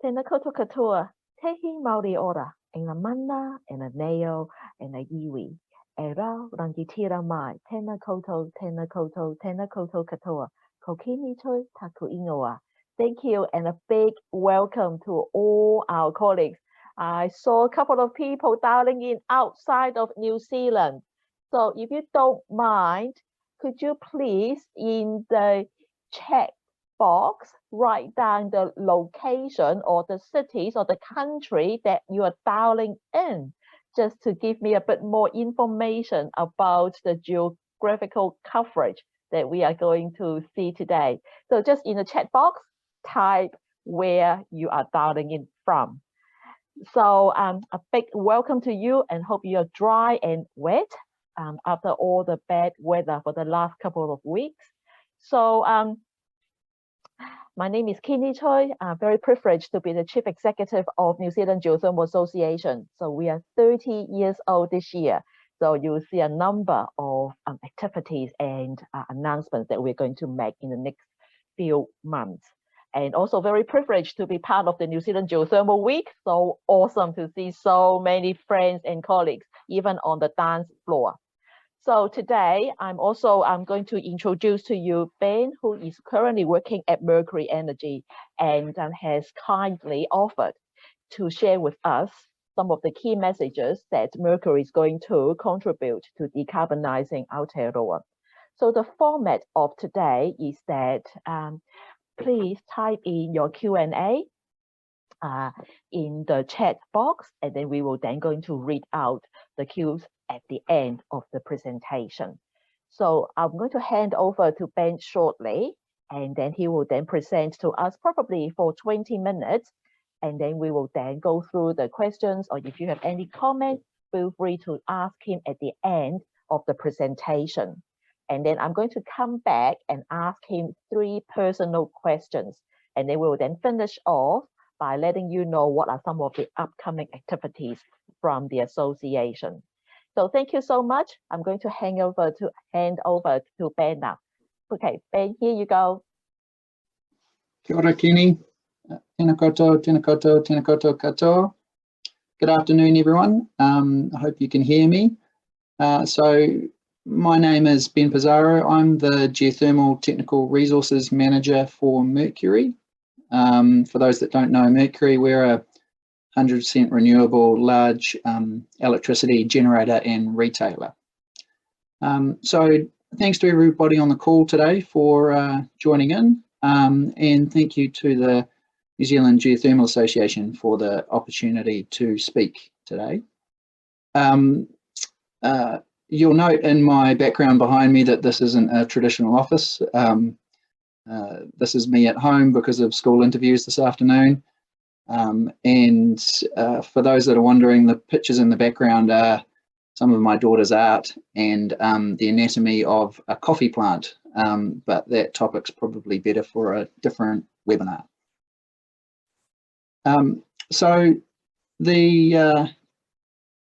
Tēnā koutou katoa, tehi Māori ora, e ngā mana, e ngā neo, e ngā iwi. E rau rangitira mai, tēnā koutou, tēnā koutou, tēnā koutou katoa. Ko kini toi taku ingoa. Thank you and a big welcome to all our colleagues. I saw a couple of people dialing in outside of New Zealand. So if you don't mind, could you please in the chat box write down the location or the cities or the country that you are dialing in, just to give me a bit more information about the geographical coverage that we are going to see today. So just in the chat box, type where you are dialing in from. So a big welcome to you and hope you're dry and wet after all the bad weather for the last couple of weeks. So my name is Kini Choi. I'm very privileged to be the Chief Executive of New Zealand Geothermal Association. So we are 30 years old this year. So you will see a number of activities and announcements that we're going to make in the next few months. And also very privileged to be part of the New Zealand Geothermal Week. So awesome to see so many friends and colleagues, even on the dance floor. So today, I'm going to introduce to you Ben, who is currently working at Mercury Energy and has kindly offered to share with us some of the key messages that Mercury is going to contribute to decarbonizing Aotearoa. So the format of today is that please type in your Q&A in the chat box, and then we will then going to read out the Qs at the end of the presentation. So I'm going to hand over to Ben shortly, and then he will then present to us probably for 20 minutes, and then we will then go through the questions, or if you have any comments, feel free to ask him at the end of the presentation. And then I'm going to come back and ask him 3 personal questions, and then we will then finish off by letting you know what are some of the upcoming activities from the association. So thank you so much. I'm going to hand over to Ben now. Okay, Ben, here you go. Kia ora, Kini. Tēnā koutou, tēnā koutou, tēnā koutou katoa. Good afternoon, everyone. I hope you can hear me. So my name is Ben Pizarro. I'm the Geothermal Technical Resources Manager for Mercury. For those that don't know Mercury, we're a 100% renewable large electricity generator and retailer. So thanks to everybody on the call today for joining in, and thank you to the New Zealand Geothermal Association for the opportunity to speak today. You'll note in my background behind me that this isn't a traditional office. This is me at home because of school interviews this afternoon. And for those that are wondering, the pictures in the background are some of my daughter's art and the anatomy of a coffee plant, but that topic's probably better for a different webinar. So the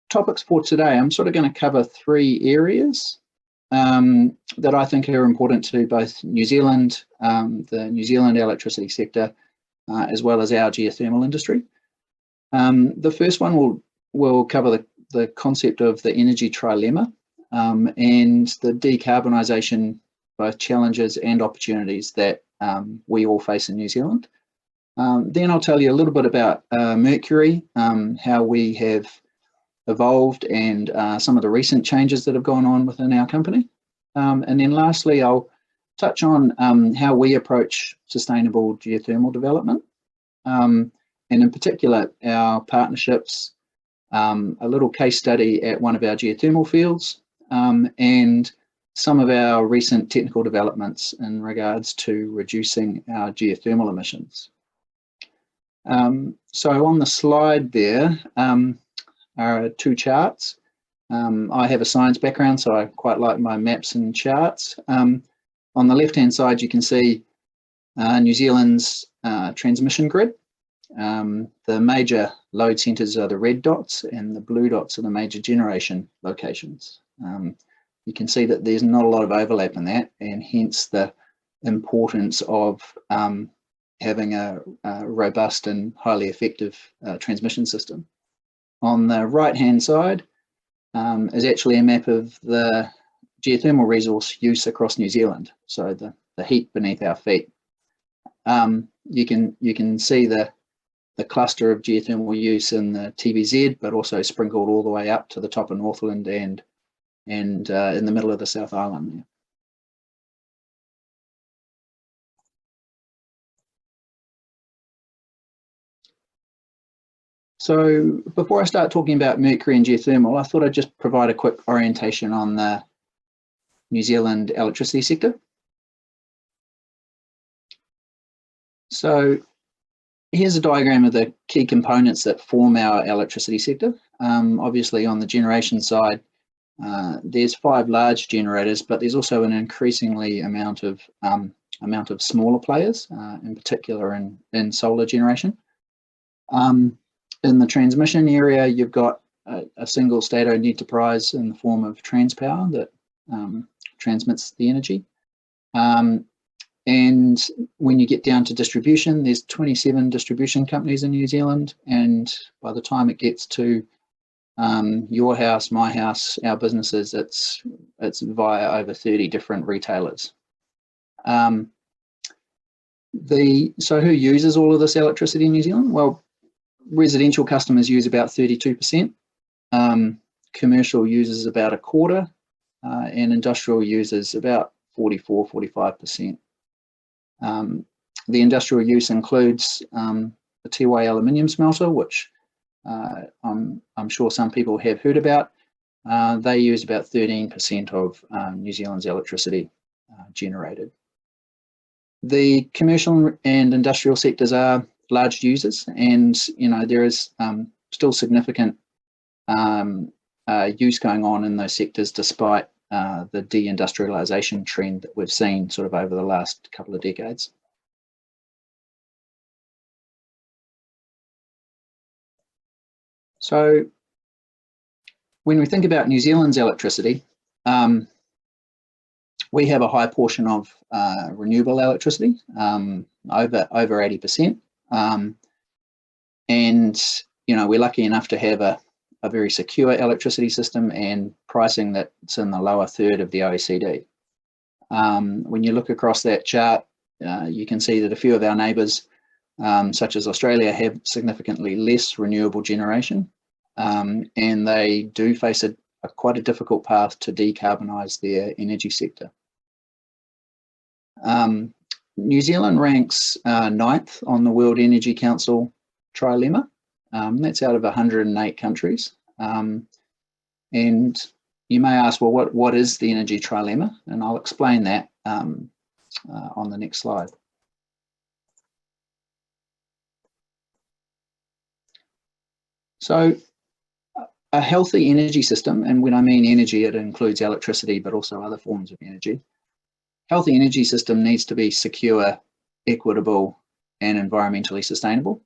topics for today, I'm sort of going to cover 3 areas that I think are important to both New Zealand, the New Zealand electricity sector, as well as our geothermal industry. The first one will cover the concept of the energy trilemma and the decarbonisation, both challenges and opportunities that we all face in New Zealand. Then I'll tell you a little bit about Mercury, how we have evolved and some of the recent changes that have gone on within our company. And then lastly, I'll touch on how we approach sustainable geothermal development, and in particular our partnerships, a little case study at one of our geothermal fields, and some of our recent technical developments in regards to reducing our geothermal emissions. So on the slide there are 2 charts. I have a science background, so I quite like my maps and charts. On the left-hand side, you can see New Zealand's transmission grid. The major load centres are the red dots, and the blue dots are the major generation locations. You can see that there's not a lot of overlap in that, and hence the importance of having a robust and highly effective transmission system. On the right-hand side is actually a map of the geothermal resource use across New Zealand. So the heat beneath our feet. You can see the cluster of geothermal use in the TVZ, but also sprinkled all the way up to the top of Northland and in the middle of the South Island there. So before I start talking about Mercury and geothermal, I thought I'd just provide a quick orientation on the New Zealand electricity sector. So here's a diagram of the key components that form our electricity sector. Obviously on the generation side, there's 5 large generators, but there's also an increasingly amount of smaller players, in particular in solar generation. In the transmission area, you've got a single state-owned enterprise in the form of Transpower that transmits the energy. And when you get down to distribution, there's 27 distribution companies in New Zealand, and by the time it gets to your house, my house, our businesses, it's via over 30 different retailers. So who uses all of this electricity in New Zealand? Well, residential customers use about 32%, commercial uses about a quarter, and industrial users about 44–45%. The industrial use includes the Tiwai aluminium smelter, which I'm sure some people have heard about. They use about 13% of New Zealand's electricity generated. The commercial and industrial sectors are large users, and there is still significant use going on in those sectors despite the deindustrialization trend that we've seen sort of over the last couple of decades. So when we think about New Zealand's electricity, we have a high portion of renewable electricity, over 80%. And we're lucky enough to have a very secure electricity system and pricing that's in the lower third of the OECD. When you look across that chart, you can see that a few of our neighbours, such as Australia, have significantly less renewable generation, and they do face quite a difficult path to decarbonise their energy sector. New Zealand ranks 9th on the World Energy Council trilemma. That's out of 108 countries. And you may ask, well, what is the energy trilemma? And I'll explain that on the next slide. So a healthy energy system, and when I mean energy, it includes electricity, but also other forms of energy. Healthy energy system needs to be secure, equitable, and environmentally sustainable.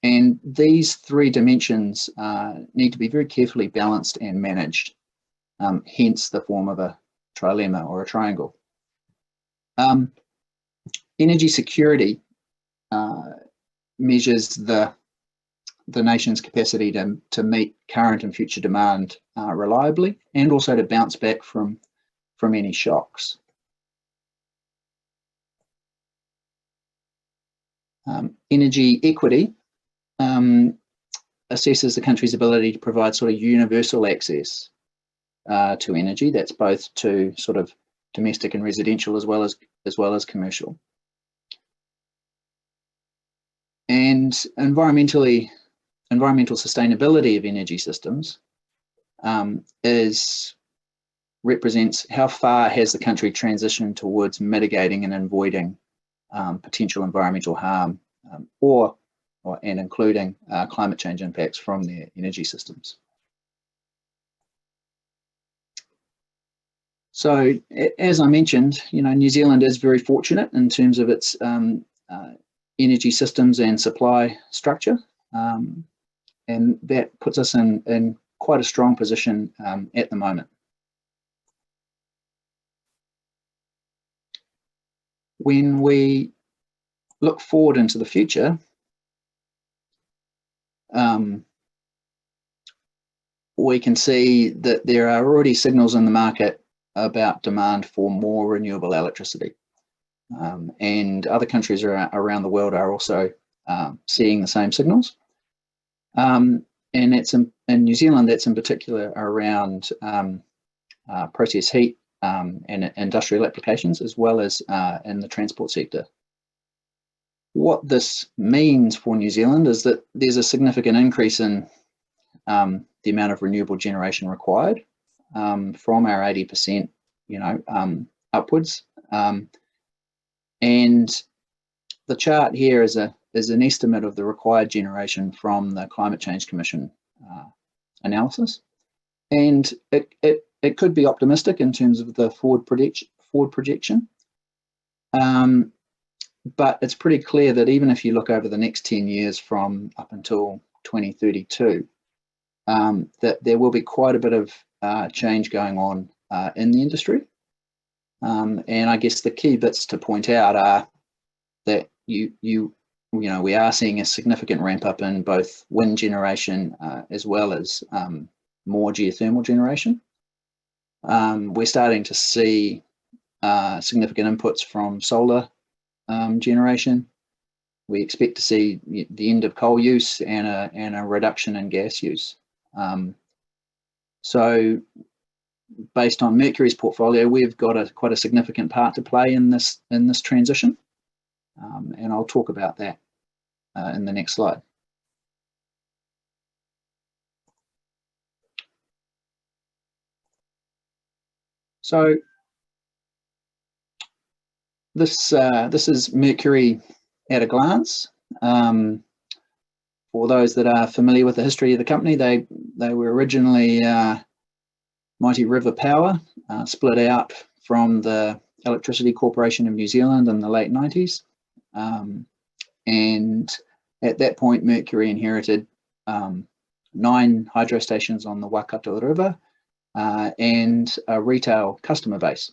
And these 3 dimensions need to be very carefully balanced and managed, hence the form of a trilemma or a triangle. Energy security measures the nation's capacity to meet current and future demand reliably, and also to bounce back from any shocks. Energy equity assesses the country's ability to provide sort of universal access to energy. That's both to sort of domestic and residential as well as commercial. And environmental sustainability of energy systems represents how far has the country transitioned towards mitigating and avoiding potential environmental harm and including climate change impacts from their energy systems. So as I mentioned, New Zealand is very fortunate in terms of its energy systems and supply structure, and that puts us in quite a strong position at the moment. When we look forward into the future, we can see that there are already signals in the market about demand for more renewable electricity. And other countries around the world are also seeing the same signals. And that's in New Zealand, that's in particular around process heat and industrial applications, as well as in the transport sector. What this means for New Zealand is that there's a significant increase in the amount of renewable generation required from our 80%, upwards. And the chart here is an estimate of the required generation from the Climate Change Commission analysis, and it could be optimistic in terms of the forward projection. But it's pretty clear that even if you look over the next 10 years from up until 2032, that there will be quite a bit of change going on in the industry. And I guess the key bits to point out are that we are seeing a significant ramp up in both wind generation as well as more geothermal generation. We're starting to see significant inputs from solar generation. We expect to see the end of coal use and a reduction in gas use. So based on Mercury's portfolio, we've got quite a significant part to play in this transition. And I'll talk about that in the next slide. So this is Mercury at a glance. For those that are familiar with the history of the company, they were originally Mighty River Power, split out from the Electricity Corporation of New Zealand in the late 90s. And at that point, Mercury inherited 9 hydro stations on the Waikato River and a retail customer base,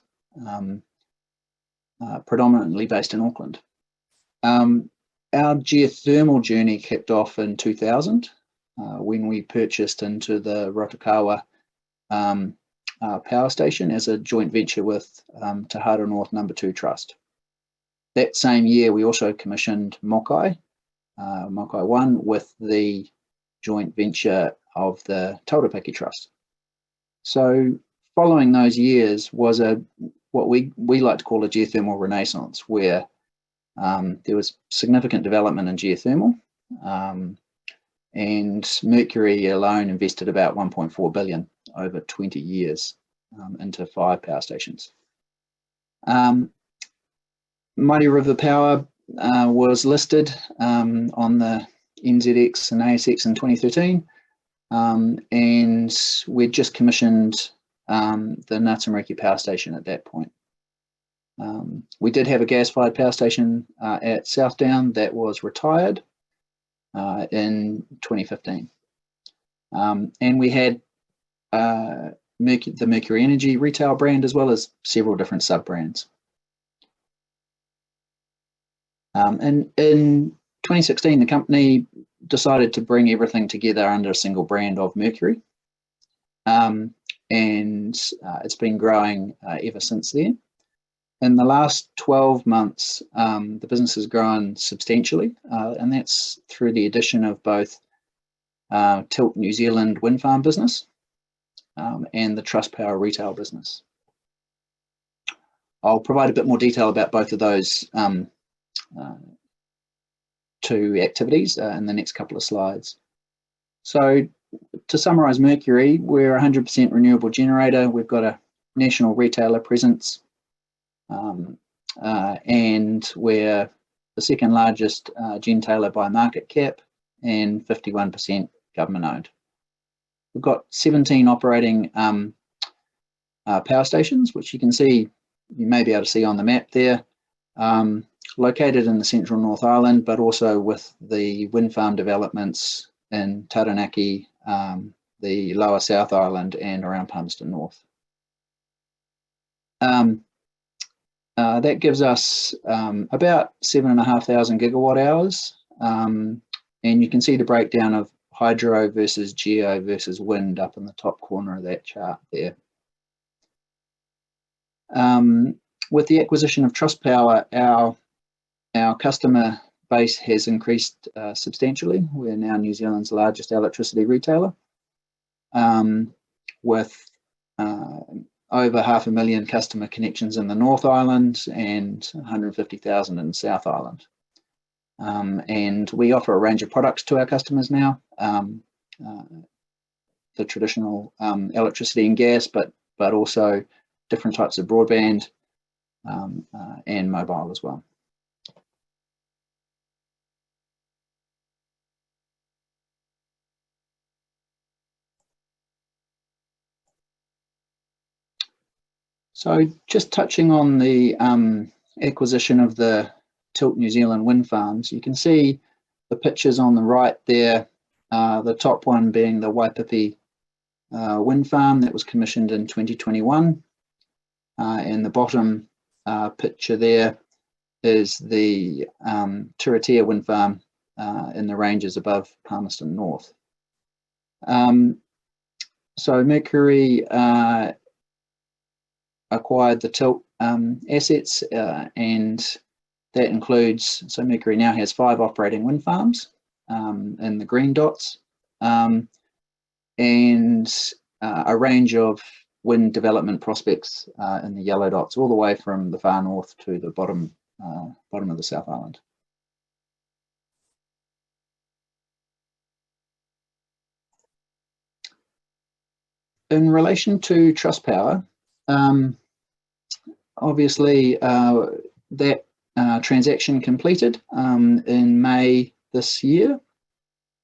predominantly based in Auckland. Our geothermal journey kicked off in 2000 when we purchased into the Rotokawa power station as a joint venture with Te Hara North No. 2 Trust. That same year, we also commissioned Mokai 1 with the joint venture of the Taurapaki Trust. So following those years was what we like to call a geothermal renaissance, where there was significant development in geothermal, and Mercury alone invested about 1.4 billion over 20 years into 5 power stations. Mighty River Power was listed on the NZX and ASX in 2013, and we'd just commissioned the Ngātamariki power station at that point. We did have a gas-fired power station at Southdown that was retired in 2015. And we had the Mercury Energy retail brand, as well as several different sub-brands. And in 2016, the company decided to bring everything together under a single brand of Mercury. And it's been growing ever since then. In the last 12 months, the business has grown substantially, and that's through the addition of both Tilt New Zealand wind farm business and the Trustpower retail business. I'll provide a bit more detail about both of those 2 activities in the next couple of slides. So to summarize Mercury, we're a 100% renewable generator. We've got a national retailer presence. And we're the second largest gentailer by market cap and 51% government owned. We've got 17 operating power stations, which you may be able to see on the map there, located in the central North Island, but also with the wind farm developments in Taranaki, the lower South Island, and around Palmerston North. that gives us about 7,500 gigawatt hours. And you can see the breakdown of hydro versus geo versus wind up in the top corner of that chart there. With the acquisition of Trustpower, our customer base has increased substantially. We're now New Zealand's largest electricity retailer, with over 500,000 customer connections in the North Island and 150,000 in South Island. And we offer a range of products to our customers now, the traditional electricity and gas, but also different types of broadband and mobile as well. So just touching on the acquisition of the Tilt New Zealand wind farms, you can see the pictures on the right there, the top one being the Waipipi wind farm that was commissioned in 2021. And the bottom picture there is the Turitea wind farm in the ranges above Palmerston North. So Mercury acquired the Tilt assets, and that includes, so Mercury now has 5 operating wind farms in the green dots, and a range of wind development prospects in the yellow dots, all the way from the far north to the bottom of the South Island. In relation to Trustpower, obviously that transaction completed in May this year,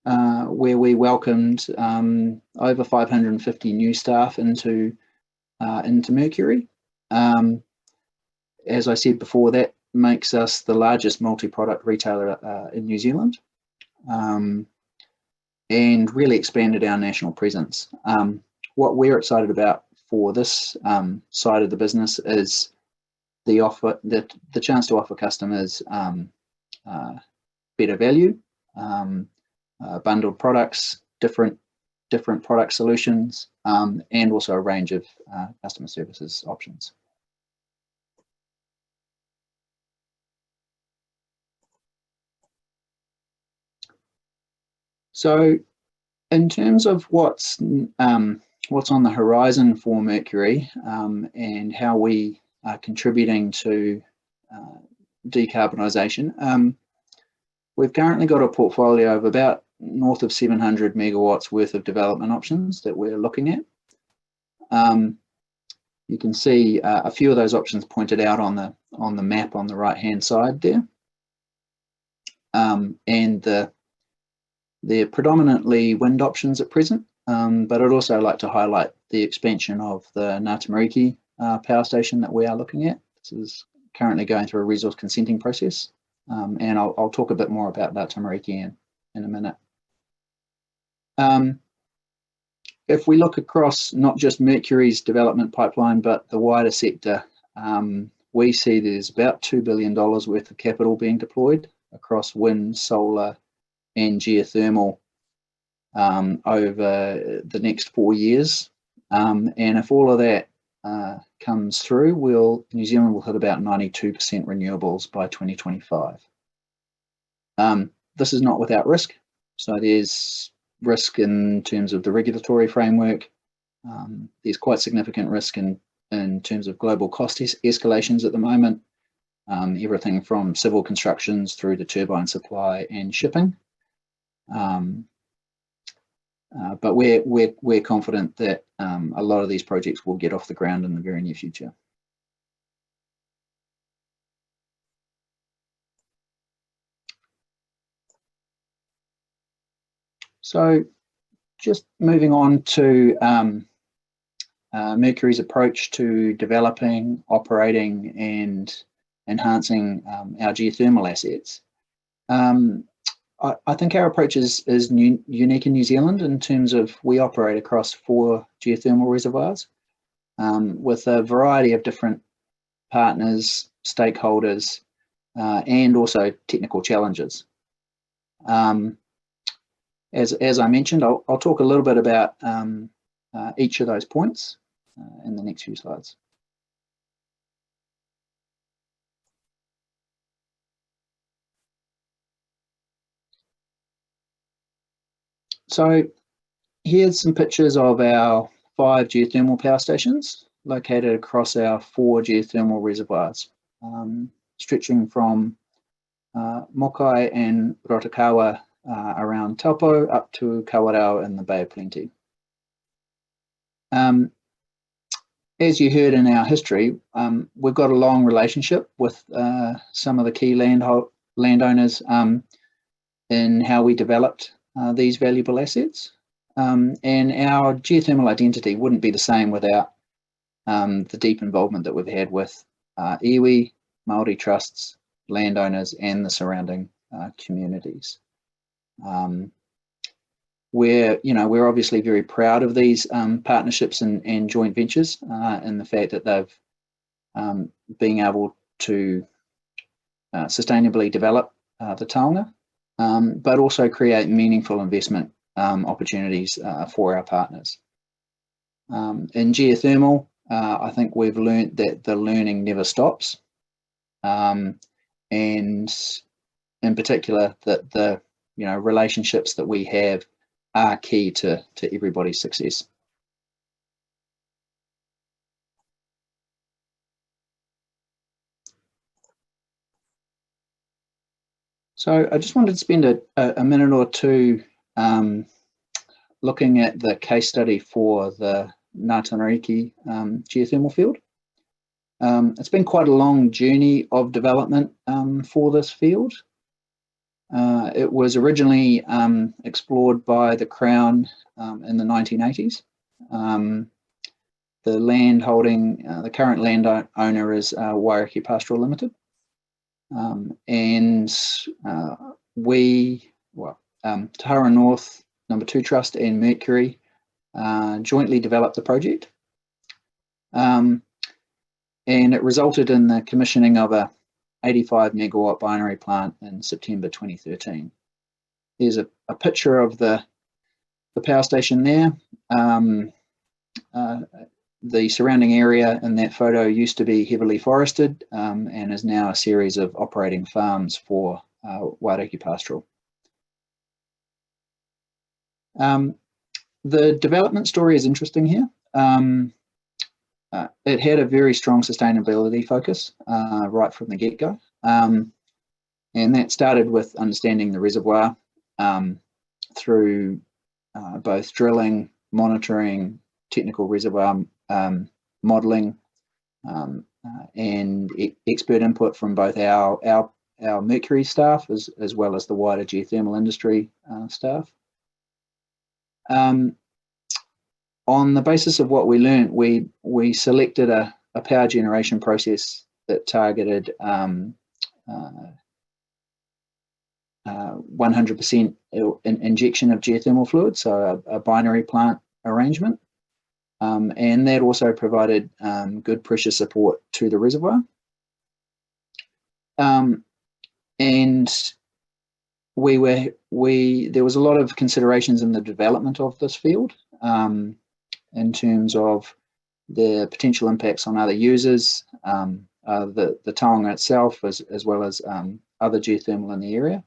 where we welcomed over 550 new staff into Mercury. As I said before, that makes us the largest multi-product retailer in New Zealand, and really expanded our national presence. What we're excited about for this side of the business is the chance to offer customers better value, bundled products, different product solutions, and also a range of customer services options. So in terms of what's on the horizon for Mercury, and how we are contributing to decarbonisation, we've currently got a portfolio of about north of 700 megawatts worth of development options that we're looking at. You can see a few of those options pointed out on the map on the right hand side there, and they're predominantly wind options at present, but I'd also like to highlight the expansion of the Ngātamariki power station that we are looking at. This is currently going through a resource consenting process, and I'll talk a bit more about Ngātamariki in a minute. If we look across not just Mercury's development pipeline, but the wider sector, we see there's about $2 billion worth of capital being deployed across wind, solar, and geothermal over the next 4 years. And if all of that comes through, New Zealand will hit about 92% renewables by 2025. This is not without risk. So there's risk in terms of the regulatory framework. There's quite significant risk in terms of global cost escalations at the moment, everything from civil constructions through to turbine supply and shipping. But we're confident that a lot of these projects will get off the ground in the very near future. So just moving on to Mercury's approach to developing, operating, and enhancing our geothermal assets. I think our approach is unique in New Zealand in terms of we operate across 4 geothermal reservoirs with a variety of different partners stakeholders, and also technical challenges. As I mentioned, I'll talk a little bit about each of those points in the next few slides. So here's some pictures of our 5 geothermal power stations located across our 4 geothermal reservoirs, stretching from Mokai and Rotokawa around Taupo up to Kawarau in the Bay of Plenty. As you heard in our history, we've got a long relationship with some of the key landowners in how we developed these valuable assets. And our geothermal identity wouldn't be the same without the deep involvement that we've had with iwi, Māori trusts, landowners, and the surrounding communities. We're obviously very proud of these partnerships and joint ventures, and the fact that they've been able to sustainably develop the Taonga, but also create meaningful investment opportunities for our partners. In geothermal, I think we've learned that the learning never stops, and in particular that the relationships that we have are key to everybody's success. So I just wanted to spend a minute or two looking at the case study for the Ngātamariki geothermal field. It's been quite a long journey of development for this field. It was originally explored by the Crown in the 1980s. The land holding, the current landowner is Wairakei Pastoral Limited. And Tahara North, Number 2 Trust and Mercury jointly developed the project. And it resulted in the commissioning of a 85 megawatt binary plant in September 2013. There's a picture of the power station there. The surrounding area in that photo used to be heavily forested and is now a series of operating farms for Wairakei Pastoral. The development story is interesting here. It had a very strong sustainability focus right from the get-go, and that started with understanding the reservoir through both drilling, monitoring, technical reservoir modelling, and expert input from both our Mercury staff as well as the wider geothermal industry staff. On the basis of what we learned, we selected a power generation process that targeted 100% injection of geothermal fluid, so a binary plant arrangement, and that also provided good pressure support to the reservoir. And there was a lot of considerations in the development of this field in terms of the potential impacts on other users, the Taonga itself, as well as other geothermal in the area,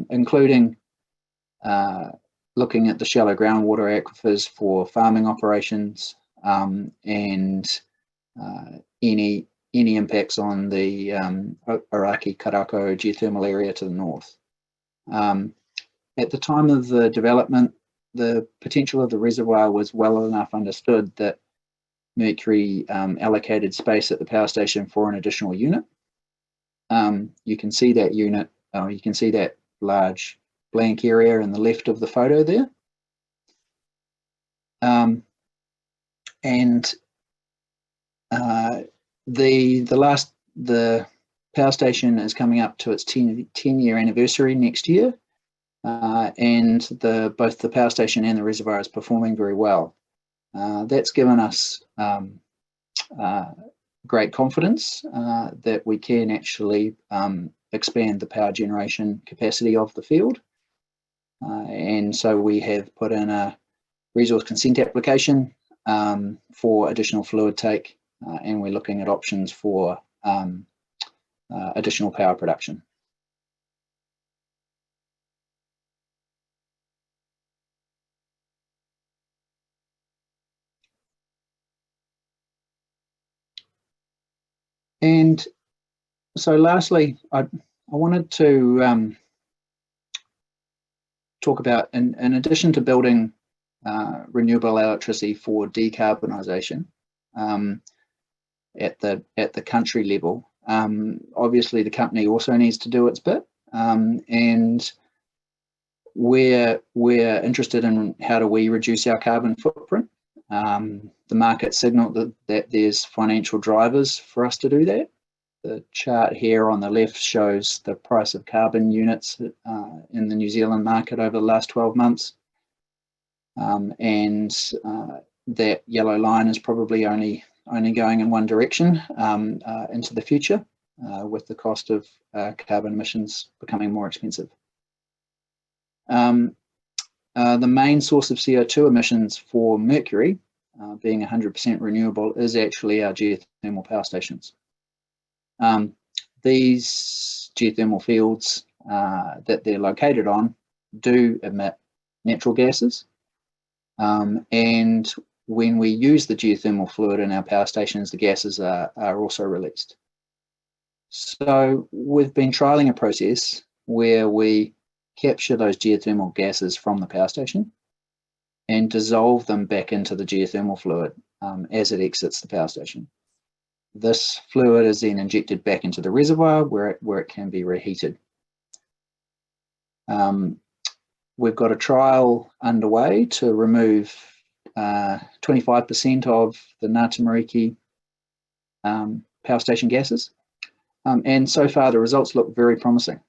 including looking at the shallow groundwater aquifers for farming operations, and any impacts on the Araki Karako geothermal area to the north. At the time of the development, the potential of the reservoir was well enough understood that Mercury allocated space at the power station for an additional unit. You can see that unit, you can see that large blank area in the left of the photo there. And the power station is coming up to its 10-year anniversary next year, and both the power station and the reservoir is performing very well. That's given us great confidence that we can actually expand the power generation capacity of the field. And so we have put in a resource consent application for additional fluid take, and we're looking at options for additional power production. And so lastly, I wanted to talk about, in addition to building renewable electricity for decarbonisation at the country level, obviously the company also needs to do its bit, and we're interested in how do we reduce our carbon footprint. The market signaled that there's financial drivers for us to do that. The chart here on the left shows the price of carbon units in the New Zealand market over the last 12 months. And that yellow line is probably only going in one direction into the future, with the cost of carbon emissions becoming more expensive. The main source of CO2 emissions for Mercury, being 100% renewable, is actually our geothermal power stations. These geothermal fields that they're located on do emit natural gases, and when we use the geothermal fluid in our power stations, the gases are also released. So we've been trialling a process where we capture those geothermal gases from the power station and dissolve them back into the geothermal fluid as it exits the power station. This fluid is then injected back into the reservoir where it can be reheated. We've got a trial underway to remove 25% of the Ngā power station gases, and so far the results look very promising.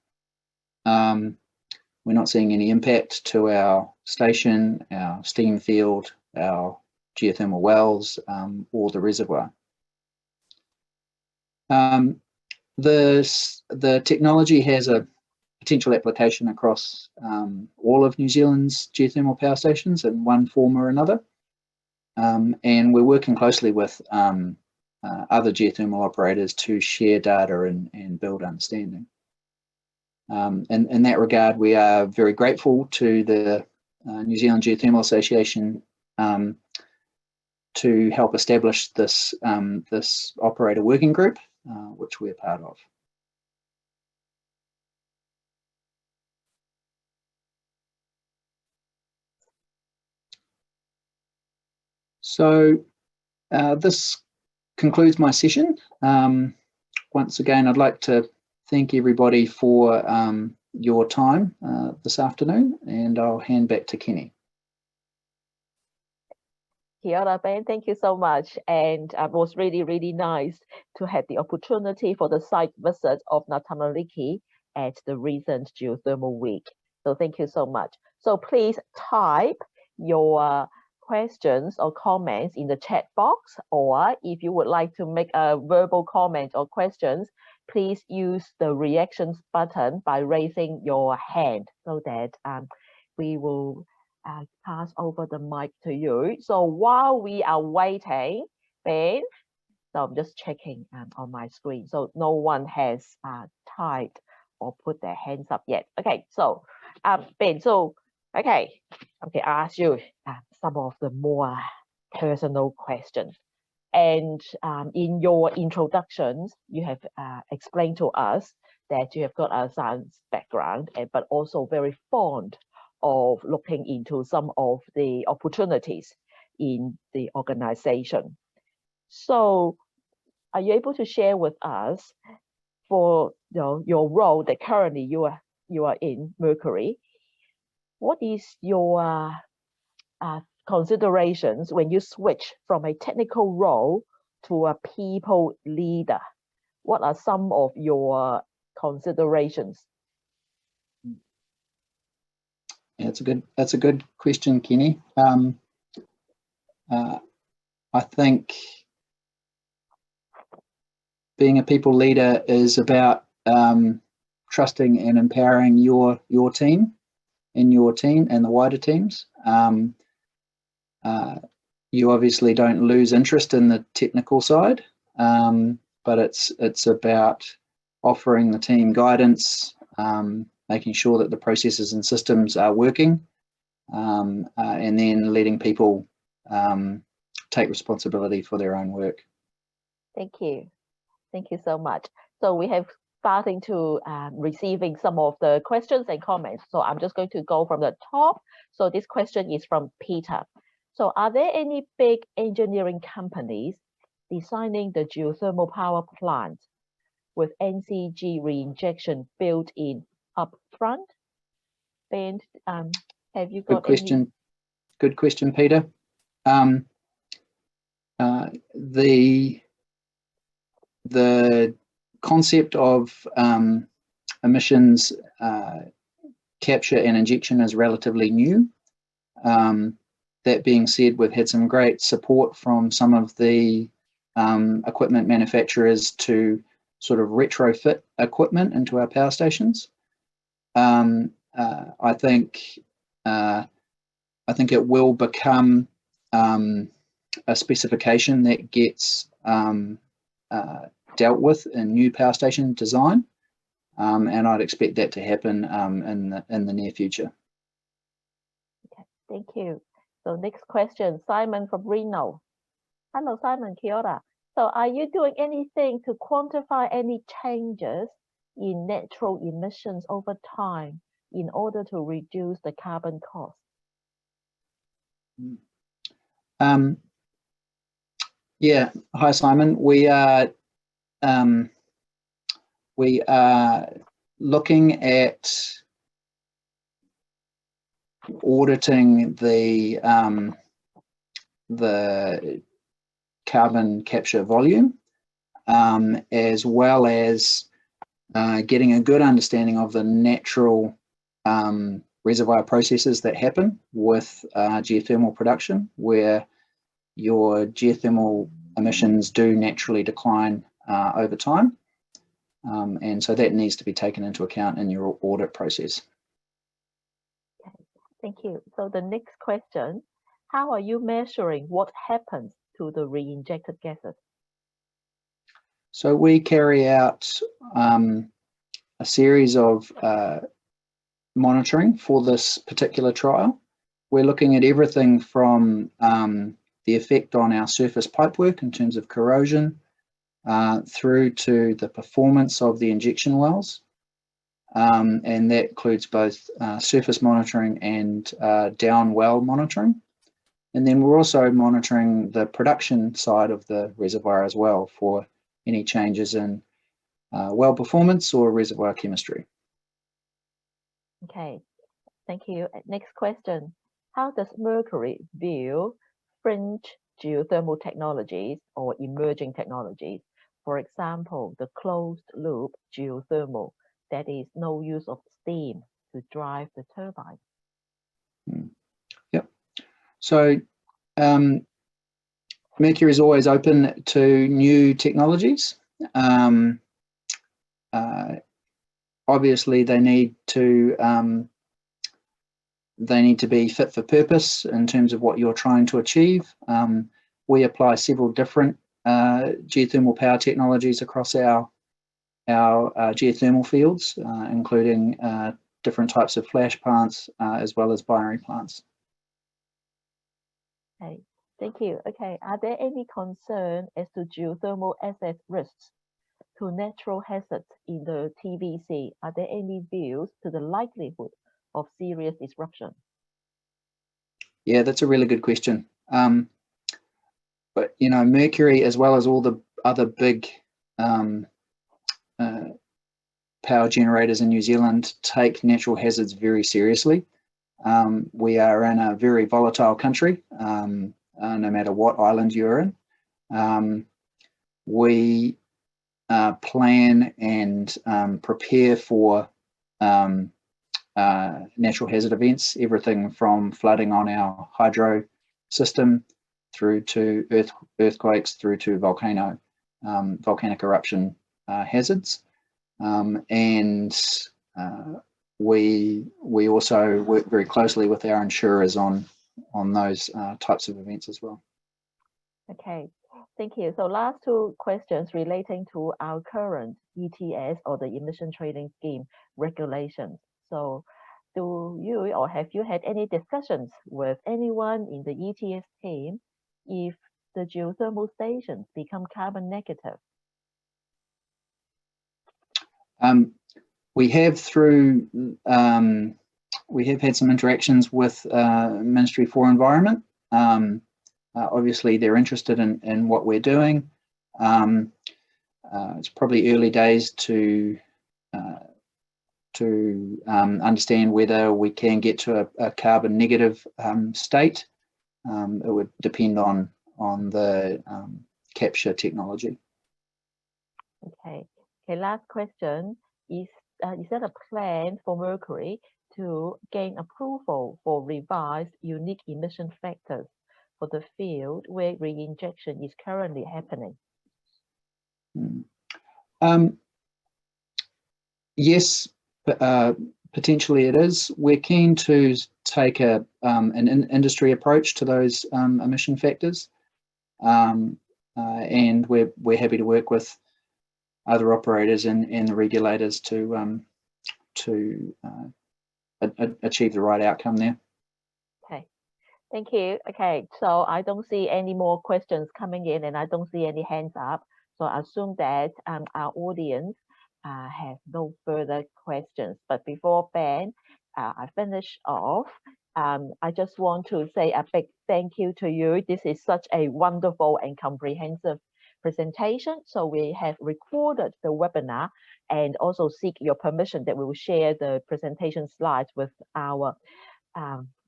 We're not seeing any impact to our station, our steam field, our geothermal wells, or the reservoir. The technology has a potential application across all of New Zealand's geothermal power stations in one form or another, and we're working closely with other geothermal operators to share data and build understanding. In that regard, we are very grateful to the New Zealand Geothermal Association to help establish this operator working group, which we're part of. So this concludes my session. Once again, I'd like to thank everybody for your time this afternoon, and I'll hand back to Kenny. Kia ora, Ben. Thank you so much. And it was really, really nice to have the opportunity for the site visit of Ngā Tamariki at the recent Geothermal Week. So thank you so much. So please type your questions or comments in the chat box, or if you would like to make a verbal comment or questions, please use the reactions button by raising your hand so that we will pass over the mic to you. So while we are waiting, Ben, so I'm just checking on my screen. So no one has typed or put their hands up yet. Okay, so Ben, so okay, ask you some of the more personal questions. And in your introductions, you have explained to us that you have got a science background, but also very fond of looking into some of the opportunities in the organization. So are you able to share with us, for your role that currently you are in Mercury, what is your considerations when you switch from a technical role to a people leader? What are some of your considerations? Yeah, that's a good question, Kenny. I think being a people leader is about trusting and empowering your team and the wider teams. You obviously don't lose interest in the technical side, but it's about offering the team guidance, making sure that the processes and systems are working, and then letting people take responsibility for their own work. Thank you. Thank you so much. So we have starting to receiving some of the questions and comments. So I'm just going to go from the top. So this question is from Peter. So are there any big engineering companies designing the geothermal power plant with NCG reinjection built in up front? Ben, have you got Good question. Good question, Peter. The concept of emissions capture and injection is relatively new. That being said, we've had some great support from some of the equipment manufacturers to sort of retrofit equipment into our power stations. I think it will become a specification that gets dealt with in new power station design, and I'd expect that to happen in the near future. Okay, thank you. So next question, Simon from Reno. Hello, Simon. Kia ora. So are you doing anything to quantify any changes in natural emissions over time in order to reduce the carbon cost? Yeah. Hi, Simon. We are looking at auditing the carbon capture volume, as well as getting a good understanding of the natural reservoir processes that happen with geothermal production, where your geothermal emissions do naturally decline over time. And so that needs to be taken into account in your audit process. Okay, thank you. So the next question, how are you measuring what happens to the re-injected gases? So we carry out a series of monitoring for this particular trial. We're looking at everything from the effect on our surface pipework in terms of corrosion, through to the performance of the injection wells, and that includes both surface monitoring and down well monitoring. And then we're also monitoring the production side of the reservoir as well for any changes in well performance or reservoir chemistry. Okay, thank you. Next question, how does Mercury view fringe geothermal technologies or emerging technologies? For example, the closed loop geothermal, that is no use of steam to drive the turbine. Yep. So Mercury is always open to new technologies. Obviously, they need to be fit for purpose in terms of what you're trying to achieve. We apply several different geothermal power technologies across our geothermal fields, including different types of flash plants as well as binary plants. Okay, thank you. Okay, are there any concern as to geothermal asset risks to natural hazards in the TVC? Are there any views to the likelihood of serious disruption? Yeah, that's a really good question. But you know, Mercury, as well as all the other big power generators in New Zealand, take natural hazards very seriously. We are in a very volatile country, no matter what island you're in. We plan and prepare for natural hazard events, everything from flooding on our hydro system through to earthquakes, through to volcano. volcanic eruption hazards. And we also work very closely with our insurers on those types of events as well. Okay, thank you. So last two questions relating to our current ETS or the emission trading scheme regulations. So do you or have you had any discussions with anyone in the ETS team if the geothermal stations become carbon negative? We have we have had some interactions with Ministry for Environment. Obviously, they're interested in what we're doing. It's probably early days to understand whether we can get to a carbon negative state. It would depend on the capture technology. Okay. Okay. Last question is there a plan for Mercury to gain approval for revised unique emission factors for the field where reinjection is currently happening? Yes, potentially it is. We're keen to take an industry approach to those emission factors, and we're happy to work with other operators and the regulators to achieve the right outcome there. Okay, thank you. Okay, so I don't see any more questions coming in, and I don't see any hands up. So I assume that our audience has no further questions. But before Ben, I finish off, I just want to say a big thank you to you. This is such a wonderful and comprehensive presentation. So we have recorded the webinar and also seek your permission that we will share the presentation slides with our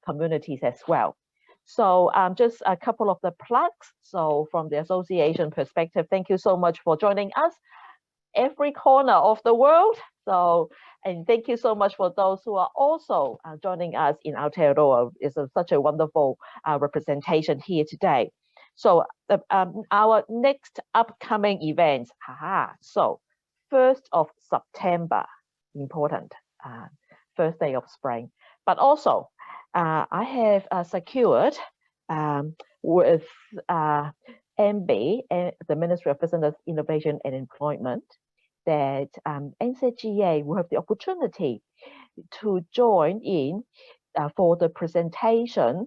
communities as well. So just a couple of the plugs. So from the association perspective, thank you so much for joining us every corner of the world. So, and thank you so much for those who are also joining us in Aotearoa. It's such a wonderful representation here today. So our next upcoming events, so 1st of September, important, first day of spring. But also, I have secured with MB, the Ministry of Business, Innovation and Employment, that NZGA will have the opportunity to join in for the presentation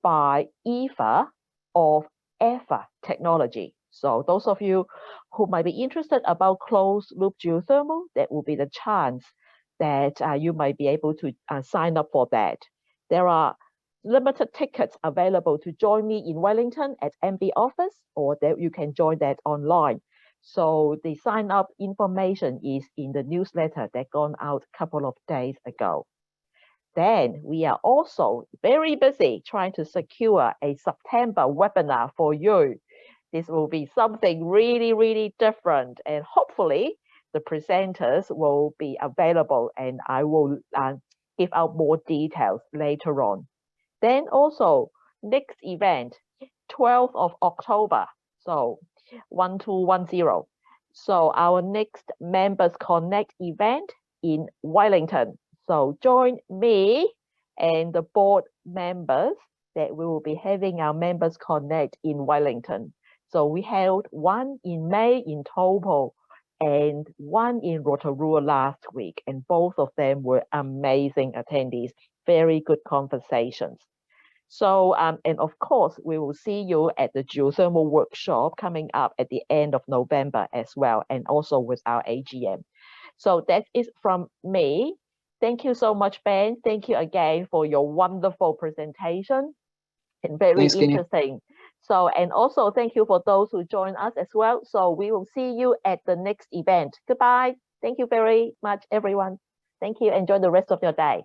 by EVA of EFA technology. So those of you who might be interested about closed loop geothermal, that will be the chance that you might be able to sign up for that. There are limited tickets available to join me in Wellington at MB office, or that you can join that online. So the sign up information is in the newsletter that gone out a couple of days ago. Then we are also very busy trying to secure a September webinar for you. This will be something really, really different, and hopefully the presenters will be available, and I will give out more details later on. Then also next event, 12th of October, so 1210. So our next Members Connect event in Wellington. So join me and the board members that we will be having our Members Connect in Wellington. So we held one in May in Taupo and one in Rotorua last week, and both of them were amazing attendees, very good conversations. So, and of course, we will see you at the geothermal workshop coming up at the end of November as well, and also with our AGM. So that is from me. Thank you so much, Ben. Thank you again for your wonderful presentation and very interesting. So, and also thank you for those who join us as well. So we will see you at the next event. Goodbye. Thank you very much, everyone. Thank you. Enjoy the rest of your day.